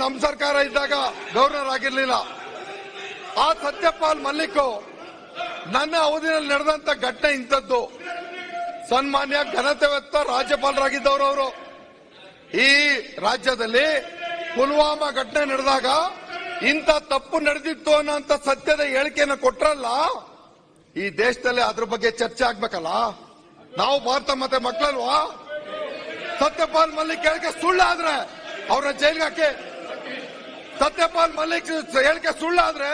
ನಮ್ಮ ಸರ್ಕಾರ ಇದ್ದಾಗ ಗವರ್ನರ್ ಆಗಿರ್ಲಿಲ್ಲ. ಆ ಸತ್ಯಪಾಲ್ ಮಲ್ಲಿಕ್ ನನ್ನ ಅವಧಿಯಲ್ಲಿ ನಡೆದಂತ ಘಟನೆ ಇಂಥದ್ದು. ಸನ್ಮಾನ್ಯ ಘನತೆವೆತ್ತ ರಾಜ್ಯಪಾಲರಾಗಿದ್ದವರು ಅವರು. ಈ ರಾಜ್ಯದಲ್ಲಿ ಪುಲ್ವಾಮಾ ಘಟನೆ ನಡೆದಾಗ ಇಂಥ ತಪ್ಪು ನಡೆದಿತ್ತು ಅನ್ನೋಂಥ ಸತ್ಯದ ಹೇಳಿಕೆಯನ್ನು ಕೊಟ್ರಲ್ಲ, ಈ ದೇಶದಲ್ಲಿ ಅದ್ರ ಬಗ್ಗೆ ಚರ್ಚೆ ಆಗ್ಬೇಕಲ್ಲ. ನಾವು ಭಾರತ ಮತ್ತೆ ಮಕ್ಕಳಲ್ವಾ? ಸತ್ಯಪಾಲ್ ಮಲ್ಲಿಕ್ ಹೇಳಿಕೆ ಸುಳ್ಳಾದ್ರೆ ಅವ್ರನ್ನ ಜೈಲ್ಗೆ ಹಾಕಿ. ಸತ್ಯಪಾಲ್ ಮಲ್ಲಿಕ್ ಹೇಳಿಕೆ ಸುಳ್ಳಾದ್ರೆ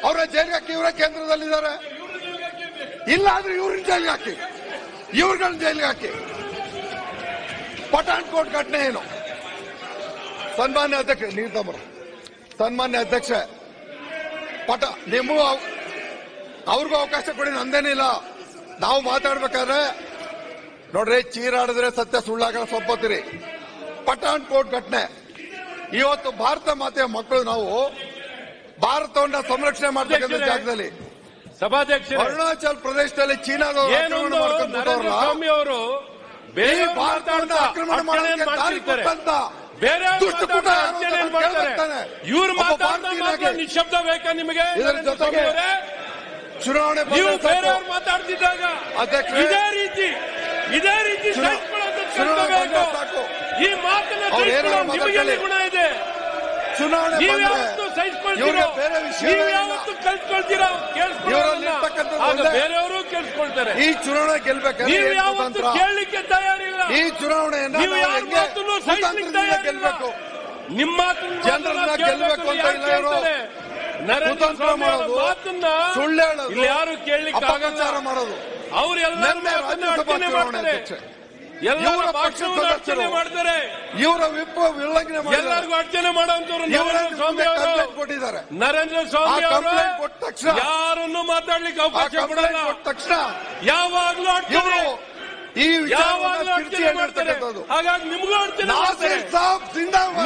ಅವ್ರ ಜೈಲ್ಗೆ ಹಾಕಿ. ಇವರೇ ಕೇಂದ್ರದಲ್ಲಿದ್ದಾರೆ. ಇಲ್ಲ ಆದ್ರೆ ಇವ್ರನ್ನ ಜೈಲ್ಗೆ ಹಾಕಿ, ಇವ್ರಗಳನ್ನ ಜೈಲ್ಗೆ ಹಾಕಿ. ಪಠಾಣ್ಕೋಟ್ ಘಟನೆ ಏನು? ಸನ್ಮಾನ್ಯ ಅಧ್ಯಕ್ಷ ನೀರ್ತಂಬರ, ಸನ್ಮಾನ್ಯ ಅಧ್ಯಕ್ಷ ನಿಮಗೂ ಅವ್ರಿಗೂ ಅವಕಾಶ ಕೊಡಿ, ನಂದೇನಿಲ್ಲ. ನಾವು ಮಾತಾಡ್ಬೇಕಾದ್ರೆ ನೋಡ್ರಿ, ಚೀರಾಡಿದ್ರೆ ಸತ್ಯ ಸುಳ್ಳಾಗಲ್ಲ, ಸ್ವಲ್ಪ ಹೊತ್ತಿರಿ. ಪಠಾಣ್ಕೋಟ್ ಘಟನೆ ಇವತ್ತು ಭಾರತ ಮಾತೆಯ ಮಕ್ಕಳು ನಾವು ಭಾರತವನ್ನ ಸಂರಕ್ಷಣೆ ಮಾಡ್ತಕ್ಕಂಥ ಜಾಗದಲ್ಲಿ ಅರುಣಾಚಲ್ ಪ್ರದೇಶದಲ್ಲಿ ಚೀನಾದವರು ಅವರು ಭಾರತವನ್ನ ಆಕ್ರಮಣ ಮಾಡೋದಕ್ಕೆ ದಾರಿ ಕೊಟ್ಟಂತ ದುಷ್ಟಕೂಟ ಇವ್ರು ಮಾತಾಡ್ತಾರೆ. ನಿಶಬ್ದ ಬೇಕಾ ನಿಮಗೆ? ಇದರ ಜೊತೆಗೆ ಚುನಾವಣೆ ಮಾತಾಡ್ತಿದ್ದಾಗ ಇದೇ ರೀತಿ ಸಾಕು. ಈ ಮಾತನ್ನ ನಿಮಗೆ ಗುಣ ಇದೆ. ಚುನಾವಣೆ ಬೇರೆ ವಿಷಯ ಕಲ್ತ್ಕೊಳ್ತೀರಾ? ಬೇರೆಯವರು ಕೇಳಿಸ್ಕೊಳ್ತಾರೆ. ಈ ಚುನಾವಣೆ ಗೆಲ್ಬೇಕಾದ್ರೆ ನೀವು ಯಾವತ್ತು ಕೇಳಲಿಕ್ಕೆ ತಯಾರಿಲ್ಲ. ಈ ಚುನಾವಣೆಯನ್ನ ಗೆಲ್ಬೇಕು. ನಿಮ್ಮ ಜನರನ್ನ ಗೆಲ್ಬೇಕು ಅಂತ ಇಲ್ಲ. ಇವರು ಕುತಂತ್ರ ಮಾಡೋದು, ಸುಳ್ಳು ಹೇಳೋದು, ಯಾರು ಕೇಳಲಿಕ್ಕೆ ಅಪಪ್ರಚಾರ ಮಾಡೋದು. ಅವರೆಲ್ಲ ರಾಜ್ಯಸಭಾ ಚುನಾವಣೆ ಅಧ್ಯಕ್ಷ ಇವರ ಪಕ್ಷ ಅರ್ಚನೆ ಮಾಡ್ತಾರೆ. ಇವರ ವಿಪ್ ಉಲ್ಲಂಘನೆ ಎಲ್ಲರಿಗೂ ಅರ್ಚನೆ ಮಾಡುವಂತವ್ರು ಕೊಟ್ಟಿದ್ದಾರೆ. ನರೇಂದ್ರ ಸ್ವಾಮಿ ಅವರು ಕೊಟ್ಟ ತಕ್ಷಣ ಯಾರನ್ನು ಮಾತಾಡ್ಲಿಕ್ಕೆ ಅವಕಾಶ ಕೊಡಲ್ಲ. ಕೊಟ್ಟ ತಕ್ಷಣ ಯಾವಾಗ್ಲೂ ಅರ್ಚನೆ, ಈ ಯಾವಾಗ್ಲೂ ಅರ್ಚನೆ ಮಾಡ್ತಾರೆ. ಹಾಗಾಗಿ ನಿಮಗೂ ಅರ್ಚನೆ ಮಾಡ್ತಾರೆ,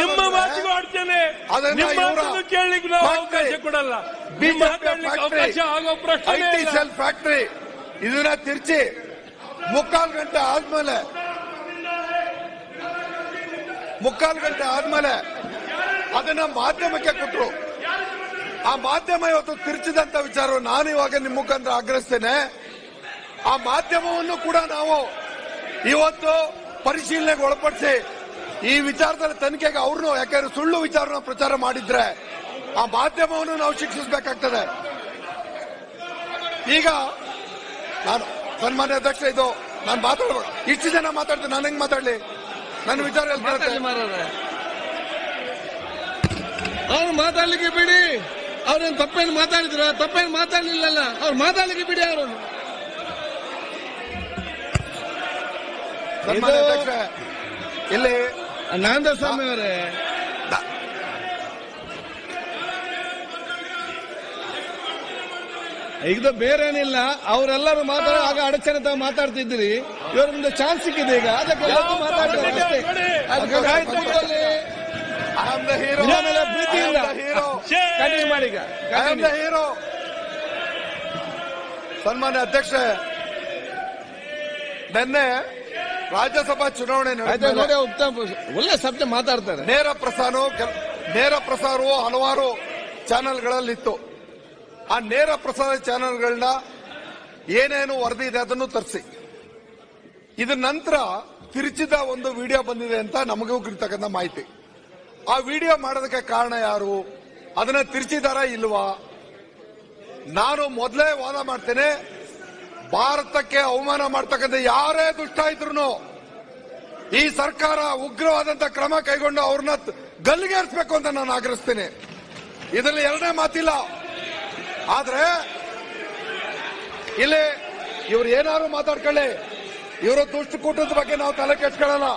ನಿಮ್ಮ ಮಾತಿಗೂ ಅರ್ಚನೆ. ನಿಮ್ಮ ಮಾತನ್ನು ಕೇಳಲಿಕ್ಕೆ ನಾವು ಅವಕಾಶ ಕೊಡಲ್ಲ. ಮಾತಾಡ್ಲಿಕ್ಕೆ ಅವಕಾಶ ಆಗೋ ಪ್ರಶ್ನೆ ಫ್ಯಾಕ್ಟರಿ ಇದನ್ನ ತಿರ್ಚಿ 3/4 ಗಂಟೆ ಆದ್ಮೇಲೆ ಅದನ್ನ ಮಾಧ್ಯಮಕ್ಕೆ ಕೊಟ್ಟರು. ಆ ಮಾಧ್ಯಮ ಇವತ್ತು ತಿರ್ಚಿದಂತ ವಿಚಾರವನ್ನು ನಾನು ಇವಾಗ ನಿಮ್ಮ ಮುಖಾಂತರ ಆಗ್ರಹಿಸ್ತೇನೆ. ಆ ಮಾಧ್ಯಮವನ್ನು ಕೂಡ ನಾವು ಇವತ್ತು ಪರಿಶೀಲನೆಗೆ ಒಳಪಡಿಸಿ ಈ ವಿಚಾರದಲ್ಲಿ ತನಿಖೆಗೆ ಅವ್ರನ್ನು, ಯಾಕಂದ್ರೆ ಸುಳ್ಳು ವಿಚಾರನ ಪ್ರಚಾರ ಮಾಡಿದ್ರೆ ಆ ಮಾಧ್ಯಮವನ್ನು ನಾವು ಶಿಕ್ಷಿಸಬೇಕಾಗ್ತದೆ. ಈಗ ನಾನು ಸನ್ಮಾನ್ಯ ಅಧ್ಯಕ್ಷ, ಇದು ನಾನು ಮಾತಾಡ್ಬೋದು. ಇಷ್ಟು ಜನ ಮಾತಾಡ್ತೀನಿ, ನಾನು ಹೆಂಗ್ ಮಾತಾಡ್ಲಿ? ನನ್ನ ವಿಚಾರ ಅವ್ರು ಮಾತಾಡ್ಲಿಕ್ಕೆ ಬಿಡಿ. ಅವ್ರೇನು ತಪ್ಪೇನು ಮಾತಾಡಿದ್ರ? ತಪ್ಪೇನು ಮಾತಾಡ್ಲಿಲ್ಲಲ್ಲ. ಅವ್ರು ಮಾತಾಡ್ಲಿಕ್ಕೆ ಬಿಡಿ. ಅವರನ್ನು ಸನ್ಮಾನ್ಯ ಅಧ್ಯಕ್ಷ, ಇಲ್ಲಿ ನಾರಾಯಣ ಸ್ವಾಮಿ ಅವರೇ, ಈಗ ಬೇರೇನಿಲ್ಲ. ಅವರೆಲ್ಲರೂ ಆಗ ಅಡಚಣೆ ತಾವು ಮಾತಾಡ್ತಿದ್ರಿ. ಇವ್ರ ಮುಂದೆ ಚಾನ್ಸ್ ಸಿಕ್ಕಿದೆ. ಈಗ ಅದಕ್ಕೆ ಮಾತಾಡ್ತಾರೆ ಪ್ರೀತಿ ಇಲ್ಲ. ಕಂಟಿನ್ಯೂ ಮಾಡಿ. ಈಗ ಹೀರೋ ಸನ್ಮಾನ್ಯ ಅಧ್ಯಕ್ಷ, ನಿನ್ನೆ ರಾಜ್ಯಸಭಾ ಚುನಾವಣೆ ನೋಡಿ, ಒಳ್ಳೆ ಸಬ್ಜೆಕ್ಟ್ ಮಾತಾಡ್ತಾರೆ. ನೇರ ಪ್ರಸಾರವು ಹಲವಾರು ಚಾನೆಲ್ಗಳಲ್ಲಿತ್ತು. ಆ ನೇರ ಪ್ರಸಾರ ಚಾನೆಲ್ಗಳನ್ನ ಏನೇನು ವರದಿ ಇದೆ ಅದನ್ನು ತರಿಸಿ. ಇದ ನಂತರ ತಿರುಚಿದ ಒಂದು ವಿಡಿಯೋ ಬಂದಿದೆ ಅಂತ ನಮಗೂ ಇರ್ತಕ್ಕಂಥ ಮಾಹಿತಿ. ಆ ವಿಡಿಯೋ ಮಾಡೋದಕ್ಕೆ ಕಾರಣ ಯಾರು? ಅದನ್ನ ತಿರುಚಿದಾರ ಇಲ್ವಾ? ನಾನು ಮೊದಲೇ ವಾದ ಮಾಡ್ತೇನೆ, ಭಾರತಕ್ಕೆ ಅವಮಾನ ಮಾಡ್ತಕ್ಕಂಥ ಯಾರೇ ದುಷ್ಟ ಇದ್ರು ಈ ಸರ್ಕಾರ ಉಗ್ರವಾದಂತ ಕ್ರಮ ಕೈಗೊಂಡು ಅವ್ರನ್ನ ಗಲ್ಲಿಗೇರಿಸಬೇಕು ಅಂತ ನಾನು ಆಗ್ರಹಿಸ್ತೇನೆ. ಇದರಲ್ಲಿ ಎರಡನೇ ಮಾತಿಲ್ಲ. ಆದ್ರೆ ಇಲ್ಲಿ ಇವ್ರು ಏನಾದ್ರು ಮಾತಾಡ್ಕೊಳ್ಳಿ, ಇವರು ದುಷ್ಟಕೂಟದ ಬಗ್ಗೆ ನಾವು ತಲೆ ಕೆಡ್ಸ್ಕೊಳ್ಳಲ್ಲ.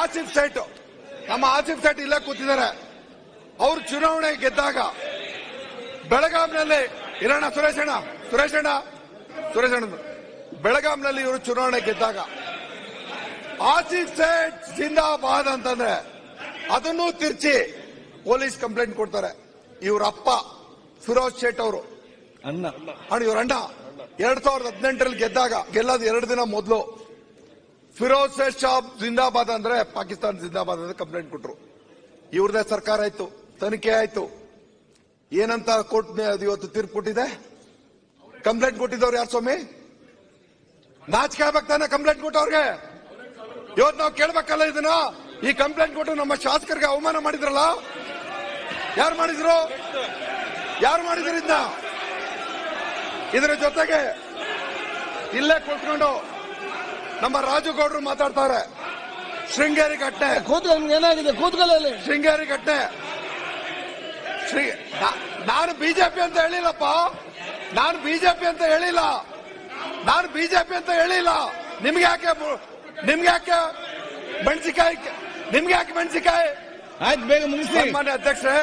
ಆಸಿಫ್ ಸೇಠ್, ನಮ್ಮ ಆಸಿಫ್ ಸೇಠ್ ಇಲ್ಲೇ ಕೂತಿದ್ದಾರೆ. ಅವ್ರು ಚುನಾವಣೆ ಗೆದ್ದಾಗ ಬೆಳಗಾಂನಲ್ಲಿ ಇರೋಣ ಸುರೇಶಣ್ಣ ಬೆಳಗಾಂನಲ್ಲಿ ಇವರು ಚುನಾವಣೆ ಗೆದ್ದಾಗ ಆಸಿಫ್ ಸೇಠ್ ಜಿಂದಾಬಾದ್ ಅಂತಂದ್ರೆ ಅದನ್ನು ತಿರ್ಚಿ ಪೊಲೀಸ್ ಕಂಪ್ಲೇಂಟ್ ಕೊಡ್ತಾರೆ. ಇವರಪ್ಪ ಫಿರೋಜ್ ಶೇಟ್ ಅವರು ಇವ್ರ ಅಣ್ಣ 2018ರಲ್ಲಿ ಗೆಲ್ಲೋದು 2 ದಿನ ಮೊದಲು ಫಿರೋಜ್ ಶೇಟ್ ಶಾಬ್ ಜಿಂದಾಬಾದ್ ಅಂದ್ರೆ ಪಾಕಿಸ್ತಾನ ಜಿಂದಾಬಾದ್ ಅಂತ ಕಂಪ್ಲೇಂಟ್ ಕೊಟ್ಟರು. ಇವ್ರದೇ ಸರ್ಕಾರ ಆಯ್ತು, ತನಿಖೆ ಆಯ್ತು. ಏನಂತ ಕೋರ್ಟ್ ಇವತ್ತು ತೀರ್ಪು ಕೊಟ್ಟಿದೆ? ಕಂಪ್ಲೇಂಟ್ ಕೊಟ್ಟಿದ್ದವ್ರು ಯಾರು ಸ್ವಾಮಿ? ನಾಚಿಕೆ ಆಗ್ಬೇಕು ತಾನೆ ಕಂಪ್ಲೇಂಟ್ ಕೊಟ್ಟವ್ರಿಗೆ? ಇವತ್ತು ನಾವು ಕೇಳ್ಬೇಕಲ್ಲ ಇದನ್ನ. ಈ ಕಂಪ್ಲೇಂಟ್ ಕೊಟ್ಟು ನಮ್ಮ ಶಾಸಕರಿಗೆ ಅವಮಾನ ಮಾಡಿದ್ರಲ್ಲ, ಯಾರು ಮಾಡಿದ್ರು? ಯಾರು ಮಾಡಿದ್ರು ಇದನ್ನ? ಇದರ ಜೊತೆಗೆ ಇಲ್ಲೇ ಕೂತ್ಕೊಂಡು ನಮ್ಮ ರಾಜುಗೌಡರು ಮಾತಾಡ್ತಾರೆ. ಶೃಂಗೇರಿ ಘಟನೆ ಏನಾಗಿದೆ? ಕೂತ್ಕೊಳ್ಳಿ. ಶೃಂಗೇರಿ ಘಟನೆ. ನಾನು ಬಿಜೆಪಿ ಅಂತ ಹೇಳಿಲ್ಲಪ್ಪ. ನಾನು ಬಿಜೆಪಿ ಅಂತ ಹೇಳಿಲ್ಲ. ನಿಮ್ಗೆ ಯಾಕೆ ಮೆಣಸಿಕಾಯಿ? ಆಯ್ತು, ಬೇಗ ಮುಗಿಸಿ. ಸನ್ಮಾನ್ಯ ಅಧ್ಯಕ್ಷರೇ,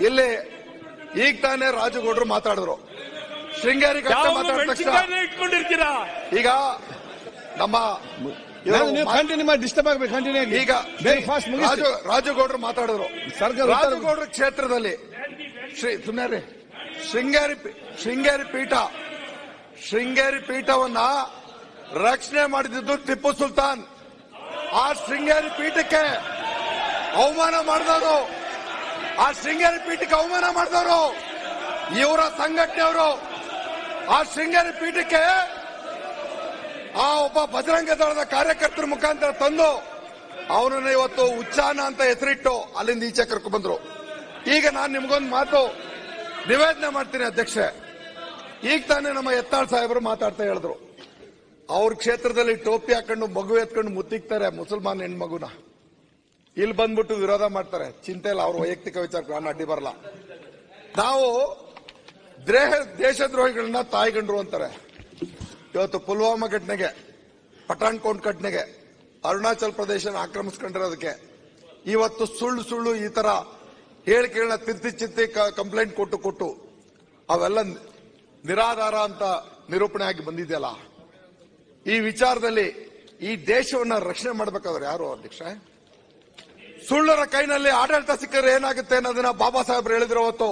ಇಲ್ಲಿ ಈಗ ತಾನೇ ರಾಜುಗೌಡರು ಮಾತಾಡಿದ್ರು. ಶೃಂಗೇರಿ ಘಟನೆ ಮಾತಾಡಿದ ತಕ್ಷಣ ಈಗ ನಮ್ಮ ಕಂಟಿನ್ಯೂ ಮಾಡಿ, ಡಿಸ್ಟರ್ಬ್ ಆಗಬೇಕು. ಕಂಟಿನ್ಯೂ ಆಗಿ ಈಗ ರಾಜುಗೌಡರು ಮಾತಾಡಿದ್ರು. ರಾಜುಗೌಡರ ಕ್ಷೇತ್ರದಲ್ಲಿ ಶೃಂಗೇರಿ ಪೀಠವನ್ನ ರಕ್ಷಣೆ ಮಾಡಿದ್ದು ಟಿಪ್ಪು ಸುಲ್ತಾನ್. ಆ ಶೃಂಗೇರಿ ಪೀಠಕ್ಕೆ ಅವಮಾನ ಮಾಡಿದವರು, ಇವರ ಸಂಘಟನೆಯವರು. ಆ ಶೃಂಗೇರಿ ಪೀಠಕ್ಕೆ ಆ ಒಬ್ಬ ಬಜರಂಗ ದಳದ ಕಾರ್ಯಕರ್ತರ ಮುಖಾಂತರ ತಂದು ಅವನನ್ನ ಇವತ್ತು ಉಚ್ಚಾನ ಅಂತ ಹೆಸರಿಟ್ಟು ಅಲ್ಲಿಂದ ಈಚೆ ಕರ್ಕೊಂಡು ಬಂದ್ರು. ಈಗ ನಾನು ನಿಮ್ಗೊಂದು ಮಾತು ನಿವೇದನೆ ಮಾಡ್ತೀನಿ ಅಧ್ಯಕ್ಷೆ. ಈಗ ತಾನೇ ನಮ್ಮ ಯತ್ನಾಳ್ ಸಾಹೇಬರು ಮಾತಾಡ್ತಾ ಹೇಳಿದ್ರು, ಅವ್ರ ಕ್ಷೇತ್ರದಲ್ಲಿ ಟೋಪಿ ಹಾಕೊಂಡು ಮಗು ಎತ್ಕೊಂಡು ಮುತ್ತಿಕ್ತಾರೆ ಮುಸಲ್ಮಾನ್ ಹೆಣ್ಮಗುನ. ಇಲ್ಲಿ ಬಂದ್ಬಿಟ್ಟು ವಿರೋಧ ಮಾಡ್ತಾರೆ. ಚಿಂತೆ ಇಲ್ಲ, ಅವ್ರ ವೈಯಕ್ತಿಕ ವಿಚಾರಕ್ಕೆ ನಾನು ಅಡ್ಡಿ ಬರಲ್ಲ. ನಾವು ದೇಶದ್ರೋಹಿಗಳನ್ನ ತಾಯಿಗಂಡ್ರು ಅಂತಾರೆ. ಇವತ್ತು ಪುಲ್ವಾಮಾ ಘಟನೆಗೆ, ಪಠಾಣ್ಕೋಟ್ ಘಟನೆಗೆ, ಅರುಣಾಚಲ್ ಪ್ರದೇಶನ ಆಕ್ರಮಿಸ್ಕೊಂಡಿರೋದಕ್ಕೆ ಇವತ್ತು ಸುಳ್ಳು ಈ ತರ ಹೇಳಿಕೆಗಳನ್ನ ಚಿತ್ತಿ ಕಂಪ್ಲೇಂಟ್ ಕೊಟ್ಟು ಅವೆಲ್ಲ ನಿರಾಧಾರ ಅಂತ ನಿರೂಪಣೆ ಆಗಿ ಬಂದಿದೆಯಲ್ಲ. ಈ ವಿಚಾರದಲ್ಲಿ ಈ ದೇಶವನ್ನ ರಕ್ಷಣೆ ಮಾಡಬೇಕಾದ್ರೆ ಯಾರು ಅಧ್ಯಕ್ಷ? ಸುಳ್ಳರ ಕೈನಲ್ಲಿ ಆಡಳಿತ ಸಿಕ್ಕರೆ ಏನಾಗುತ್ತೆ ಅನ್ನೋದನ್ನ ಬಾಬಾ ಸಾಹೇಬ್ರು ಹೇಳಿದ್ರು. ಅವತ್ತು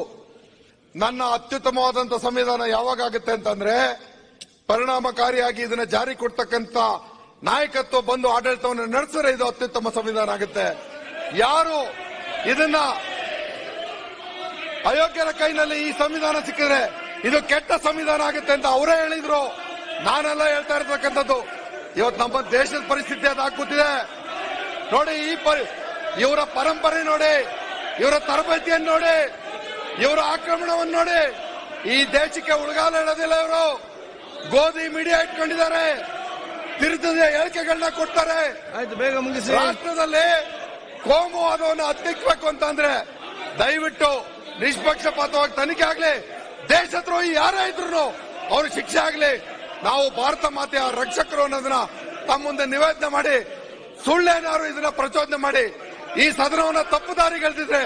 ನನ್ನ ಅತ್ಯುತ್ತಮವಾದಂತಹ ಸಂವಿಧಾನ ಯಾವಾಗ ಆಗುತ್ತೆ ಅಂತಂದ್ರೆ, ಪರಿಣಾಮಕಾರಿಯಾಗಿ ಇದನ್ನ ಜಾರಿ ಕೊಡ್ತಕ್ಕಂಥ ನಾಯಕತ್ವ ಬಂದು ಆಡಳಿತವನ್ನು ನಡೆಸಿದ್ರೆ ಇದು ಅತ್ಯುತ್ತಮ ಸಂವಿಧಾನ ಆಗುತ್ತೆ. ಯಾರು ಇದನ್ನ ಅಯೋಗ್ಯರ ಕೈನಲ್ಲಿ ಈ ಸಂವಿಧಾನ ಸಿಕ್ಕಿದ್ರೆ ಇದು ಕೆಟ್ಟ ಸಂವಿಧಾನ ಆಗುತ್ತೆ ಅಂತ ಅವರೇ ಹೇಳಿದ್ರು. ನಾನೆಲ್ಲ ಹೇಳ್ತಾ ಇರ್ತಕ್ಕಂಥದ್ದು. ಇವತ್ತು ನಮ್ಮ ದೇಶದ ಪರಿಸ್ಥಿತಿ ಅದಾಗ್ಬಿಟ್ಟಿದೆ ನೋಡಿ. ಇವರ ಪರಂಪರೆ ನೋಡಿ, ಇವರ ತರಬೇತಿಯನ್ನು ನೋಡಿ, ಇವರ ಆಕ್ರಮಣವನ್ನು ನೋಡಿ. ಈ ದೇಶಕ್ಕೆ ಉಳಗಾಲ ಹೇಳೋದಿಲ್ಲ. ಇವರು ಗೋಧಿ ಮೀಡಿಯಾ ಇಟ್ಕೊಂಡಿದ್ದಾರೆ, ತಿರುಚದ ಹೇಳಿಕೆಗಳನ್ನ ಕೊಡ್ತಾರೆ. ಆಯ್ತು, ಬೇಗ ಮುಗಿಸಿ. ರಾಷ್ಟ್ರದಲ್ಲಿ ಕೋಮುವಾದವನ್ನು ಹತ್ತಿಕ್ಬೇಕು ಅಂತಂದ್ರೆ ದಯವಿಟ್ಟು ನಿಷ್ಪಕ್ಷಪಾತವಾಗಿ ತನಿಖೆ ಆಗ್ಲಿ. ದೇಶದ್ರೋಹಿ ಯಾರೇ ಇದ್ರು ಅವ್ರ ಶಿಕ್ಷೆ ಆಗ್ಲಿ. ನಾವು ಭಾರತ ಮಾತೆಯ ರಕ್ಷಕರು ಅನ್ನೋದನ್ನ ತಮ್ಮ ಮುಂದೆ ನಿವೇದನೆ ಮಾಡಿ, ಸುಳ್ಳೇನಾದ್ರು ಇದನ್ನ ಪ್ರಚೋದನೆ ಮಾಡಿ ಈ ಸದನವನ್ನ ತಪ್ಪು ದಾರಿಗೆಳೆದಿದ್ರೆ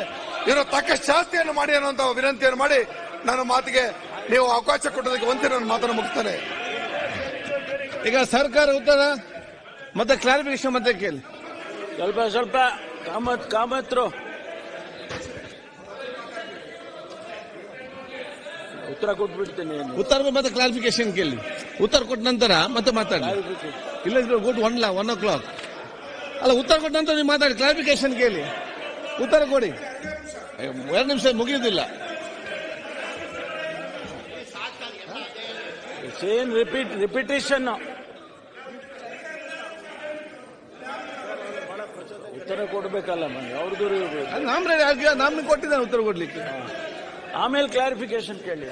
ಇವರು ತಕ್ಕ ಶಾಸ್ತಿಯನ್ನು ಮಾಡಿ ಅನ್ನುವಂತ ವಿನಂತಿಯನ್ನು ಮಾಡಿ ನನ್ನ ಮಾತಿಗೆ ನೀವು ಅವಕಾಶ ಕೊಟ್ಟದಕ್ಕೆ ಒಂದ್ಸರಿ ನನ್ನ ಮಾತನ್ನು ಮುಗಿಸ್ತೇನೆ. ಈಗ ಸರ್ಕಾರ ಉತ್ತರ ಮತ್ತೆ ಕ್ಲಾರಿಫಿಕೇಶನ್ ಮತ್ತೆ ಕೇಳಿ. ಸ್ವಲ್ಪ ಕಾಮತ್ರು ಉತ್ತರ ಕೊಟ್ಬಿಡ್ತೇನೆ. ಉತ್ತರ ಮತ್ತೆ ಕ್ಲಾರಿಫಿಕೇಶನ್ ಕೇಳಿ. ಉತ್ತರ ಕೊಟ್ಟ ನಂತರ ಮತ್ತೆ ಮಾತಾಡಿ. ಇಲ್ಲ ಗುಡ್ 1 o'clock ಅಲ್ಲ, ಉತ್ತರ ಕೊಟ್ಟ ನಂತರ ನೀವು ಮಾತಾಡಿ. ಕ್ಲಾರಿಫಿಕೇಶನ್ ಕೇಳಿ, ಉತ್ತರ ಕೊಡಿ. 2 ನಿಮಿಷ ಮುಗಿಯುವುದಿಲ್ಲ. Same repetition. ಉತ್ತರ ಕೊಡ್ಬೇಕಲ್ಲ ಅವ್ರದ್ದು. ನಮ್ಗೆ ಕೊಟ್ಟಿದ್ದಾನೆ ಉತ್ತರ ಕೊಡ್ಲಿಕ್ಕೆ. ಆಮೇಲೆ ಕ್ಲಾರಿಫಿಕೇಶನ್ ಕೇಳಿ.